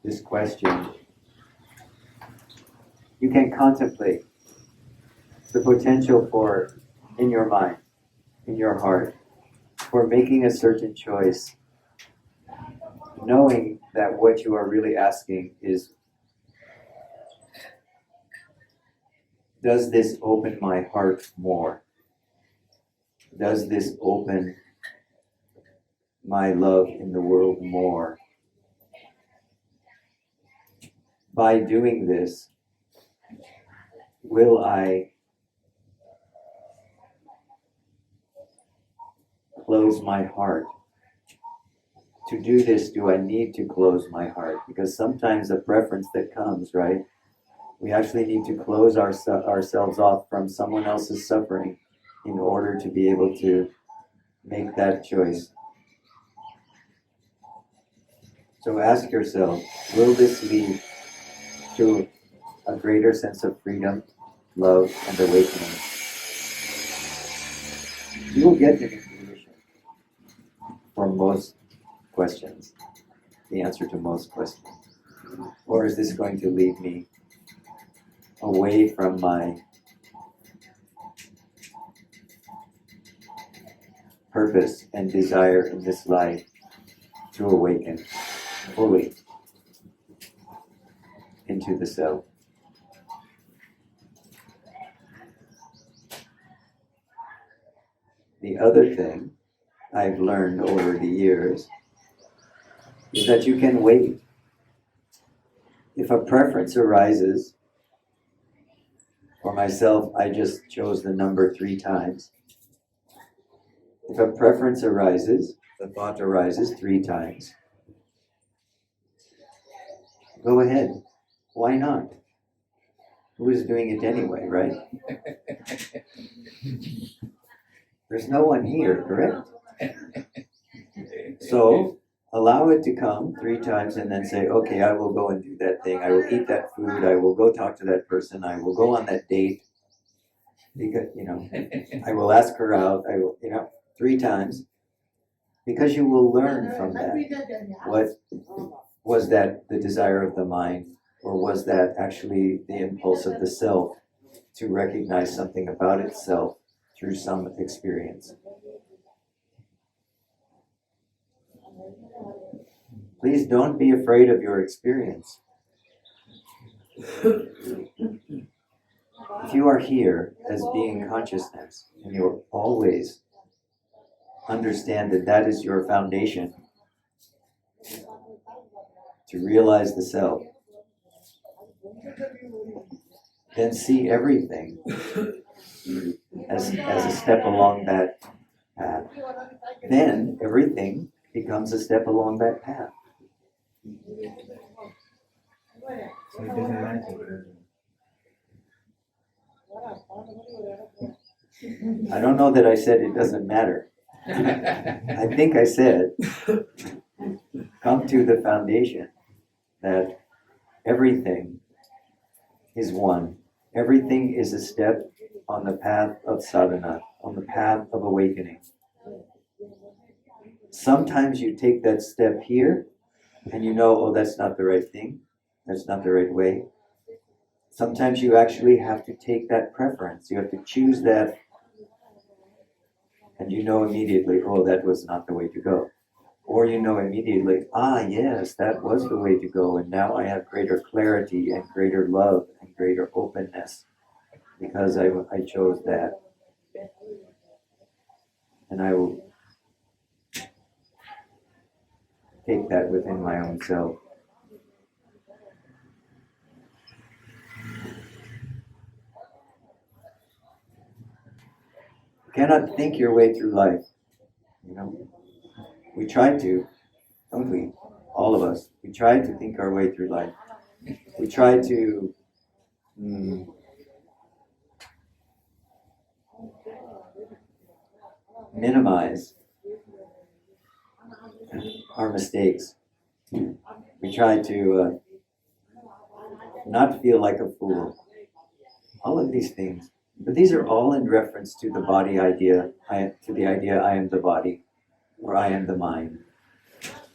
this question. You can contemplate the potential for, in your mind, in your heart, for making a certain choice, knowing that what you are really asking is, does this open my heart more? Does this open my love in the world more? By doing this, will I close my heart? To do this, do I need to close my heart? Because sometimes the preference that comes, right? We actually need to close ourselves off from someone else's suffering in order to be able to make that choice. So ask yourself, will this lead to a greater sense of freedom, love, and awakening? You will get an intuition for most questions, the answer to most questions. Or is this going to lead me away from my purpose and desire in this life to awaken fully into the self? The other thing I've learned over the years is that you can wait. If a preference arises, for myself, I just chose the number 3 times. If a preference arises, the thought arises 3 times, go ahead. Why not? Who is doing it anyway, right? There's no one here, correct? So allow it to come 3 times and then say, okay, I will go and do that thing. I will eat that food. I will go talk to that person. I will go on that date. Because, I will ask her out. I will, 3 times. Because you will learn from that. What was that the desire of the mind? Or was that actually the impulse of the self to recognize something about itself through some experience? Please don't be afraid of your experience. If you are here as being consciousness, and you always understand that that is your foundation to realize the self, then see everything as a step along that path. Then everything becomes a step along that path. So it doesn't matter. I don't know that I said it doesn't matter. I think I said, come to the foundation that everything is one. Everything is a step on the path of sadhana, on the path of awakening. Sometimes you take that step here and you know, oh, that's not the right thing. That's not the right way. Sometimes you actually have to take that preference. You have to choose that, and you know immediately, oh, that was not the way to go. Or you know immediately, yes, that was the way to go, and now I have greater clarity and greater love and greater openness because I chose that. And I will take that within my own self. You cannot think your way through life, We try to, don't we? All of us. We try to think our way through life. We try to minimize our mistakes. We try to not feel like a fool. All of these things. But these are all in reference to the body idea, to the idea I am the body, or I am the mind.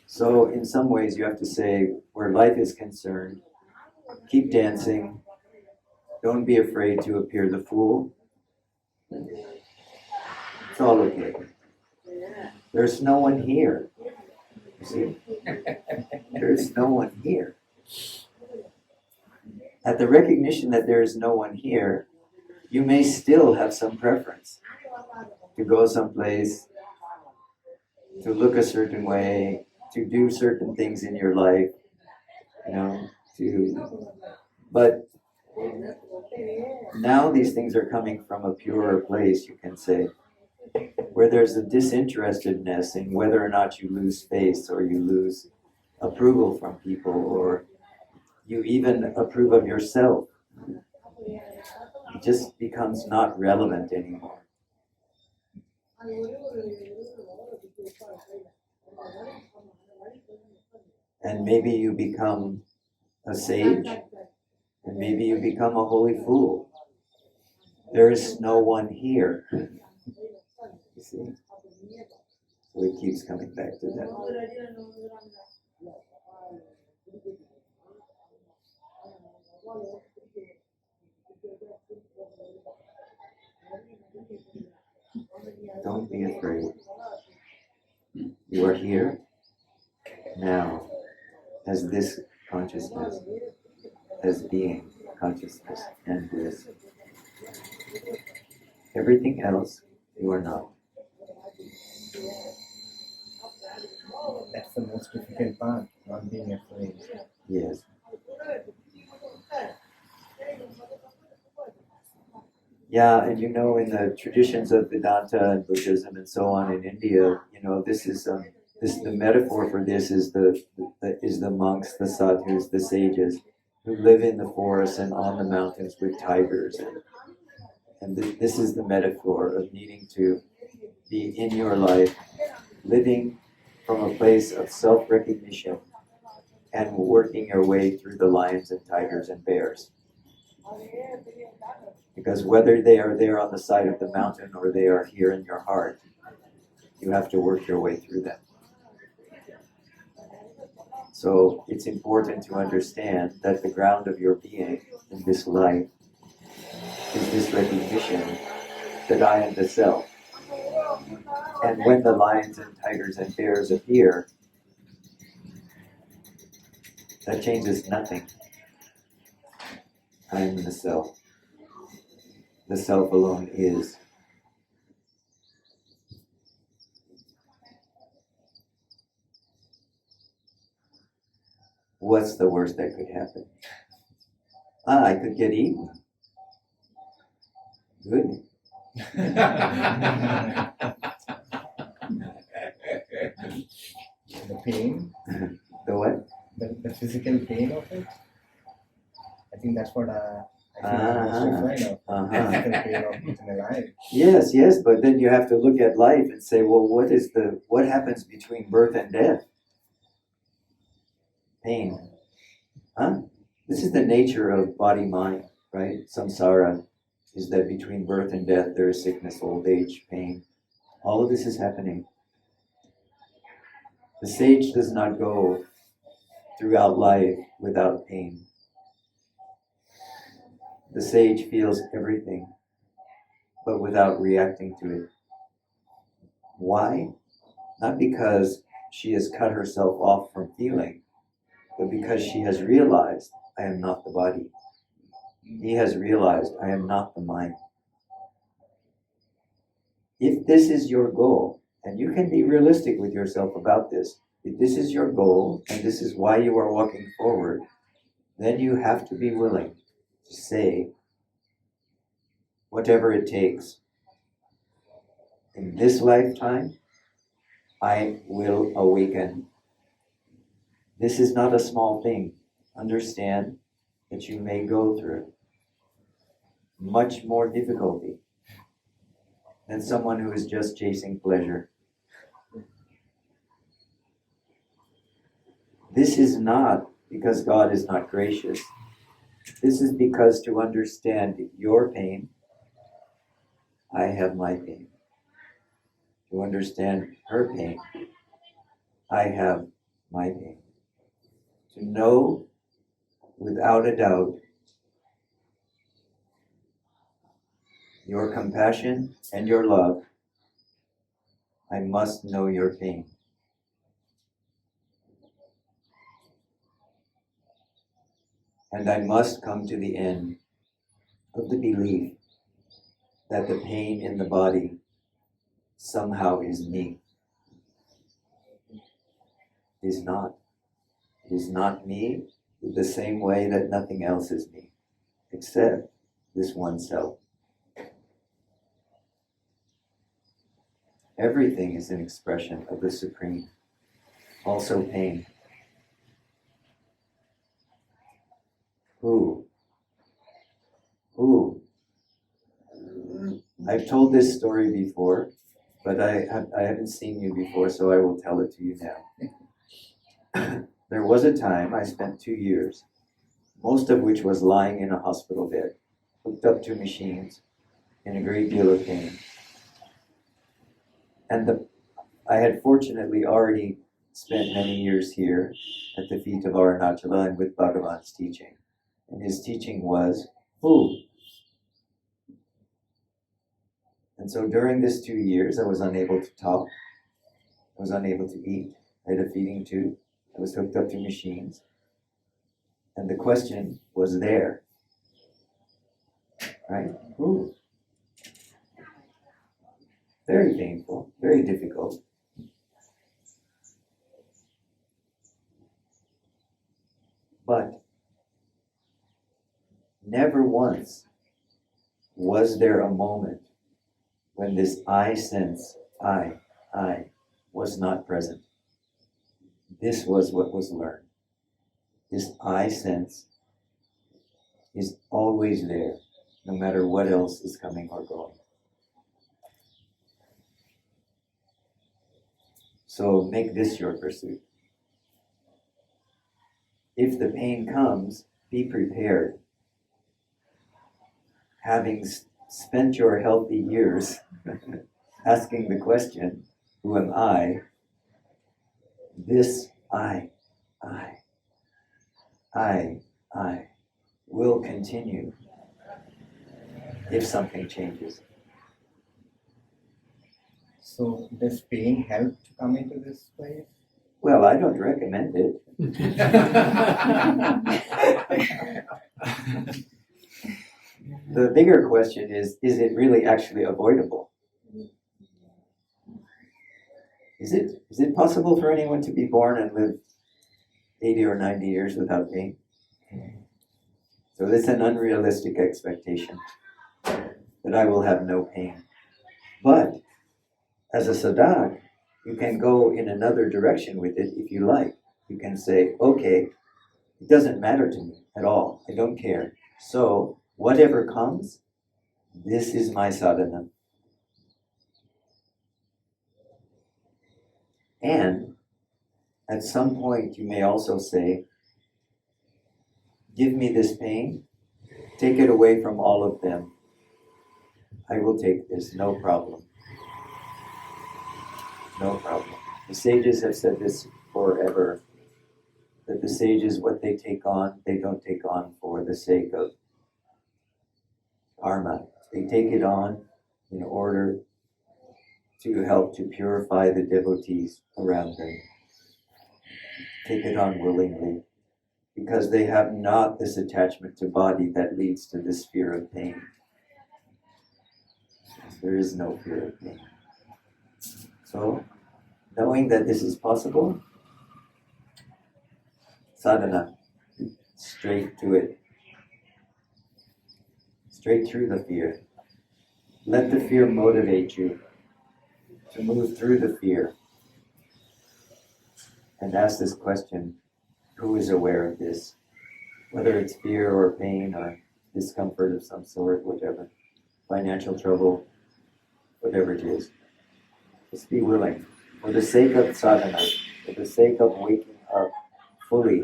So in some ways you have to say, where life is concerned, keep dancing. Don't be afraid to appear the fool. It's all okay. There's no one here. You see? There's no one here. At the recognition that there is no one here, you may still have some preference to go someplace, to look a certain way, to do certain things in your life, but now these things are coming from a purer place, you can say, where there's a disinterestedness in whether or not you lose face or you lose approval from people or you even approve of yourself. It just becomes not relevant anymore. And maybe you become a sage, and maybe you become a holy fool. There is no one here. You see? So it keeps coming back to that. Don't be afraid. You are here now as this consciousness, as being consciousness and bliss. Everything else, you are not. That's the most difficult part, not being afraid. Yes. Yeah, and in the traditions of Vedanta and Buddhism and so on in India, this is the metaphor for this is the monks, the sadhus, the sages who live in the forests and on the mountains with tigers, and this is the metaphor of needing to be in your life, living from a place of self-recognition and working your way through the lions and tigers and bears. Because whether they are there on the side of the mountain or they are here in your heart, you have to work your way through them. So it's important to understand that the ground of your being in this life is this recognition that I am the self. And when the lions and tigers and bears appear, that changes nothing. I am the self. The self alone is. What's the worst that could happen? I could get eaten. Good. The pain, The what? the physical pain of it. I think that's what I think most afraid of. The physical pain of being alive. Yes, but then you have to look at life and say, well, what happens between birth and death? Pain. This is the nature of body-mind, right? Samsara is that between birth and death there is sickness, old age, pain. All of this is happening. The sage does not go throughout life without pain. The sage feels everything, but without reacting to it. Why? Not because she has cut herself off from feeling, but because she has realized, I am not the body. He has realized, I am not the mind. If this is your goal, and you can be realistic with yourself about this, if this is your goal, and this is why you are walking forward, then you have to be willing to say whatever it takes in this lifetime I will awaken. This is not a small thing. Understand that you may go through much more difficulty than someone who is just chasing pleasure. This is not because God is not gracious. This is because to understand your pain, I have my pain. To understand her pain, I have my pain. To know without a doubt your compassion and your love, I must know your pain. And I must come to the end of the belief that the pain in the body somehow is me. It is not. It is not me in the same way that nothing else is me, except this one self. Everything is an expression of the Supreme, also pain. Who? I've told this story before, but I haven't seen you before, so I will tell it to you now. There was a time I spent 2 years, most of which was lying in a hospital bed, hooked up to machines, in a great deal of pain. And I had fortunately already spent many years here at the feet of Arunachala and with Bhagavan's teaching. And his teaching was, who? And so during this 2 years, I was unable to talk. I was unable to eat. I had a feeding tube. I was hooked up to machines. And the question was there. Right? Who? Very painful, very difficult. But never once was there a moment when this I sense, I, was not present. This was what was learned. This I sense is always there, no matter what else is coming or going. So make this your pursuit. If the pain comes, be prepared. Having spent your healthy years asking the question, who am I? This I will continue if something changes. So does pain help to come into this place? Well, I don't recommend it. The bigger question is it really actually avoidable? Is it possible for anyone to be born and live 80 or 90 years without pain? So it's an unrealistic expectation that I will have no pain. But as a sadhak, you can go in another direction with it if you like. You can say, okay, it doesn't matter to me at all. I don't care. So whatever comes, this is my sadhana. And at some point you may also say, give me this pain, take it away from all of them. I will take this, no problem. No problem. The sages have said this forever, that the sages, what they take on, they don't take on for the sake of karma. They take it on in order to help to purify the devotees around them. Take it on willingly, because they have not this attachment to body that leads to this fear of pain. There is no fear of pain. So, knowing that this is possible, sadhana, straight to it. Straight through the fear. Let the fear motivate you to move through the fear. and ask this question, who is aware of this? Whether it's fear or pain or discomfort of some sort, whatever, financial trouble, whatever it is. Just be willing. For the sake of sadhana, for the sake of waking up fully,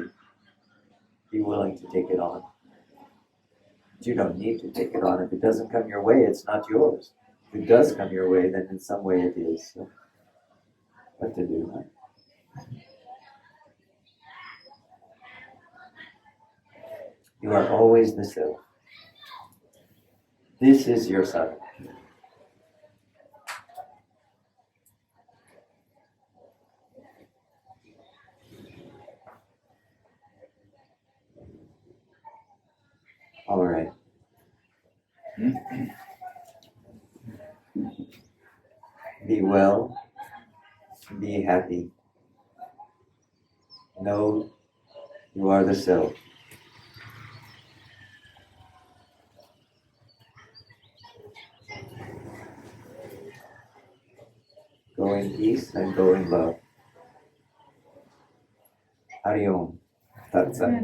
be willing to take it on. But you don't need to take it on. If it doesn't come your way, it's not yours. If it does come your way, then in some way it is. So, what to do, huh? You are always the self. This is your sadhana. All right. Be well. Be happy. Know you are the self. Go in peace and go in love. Hari Om. Tat Sat.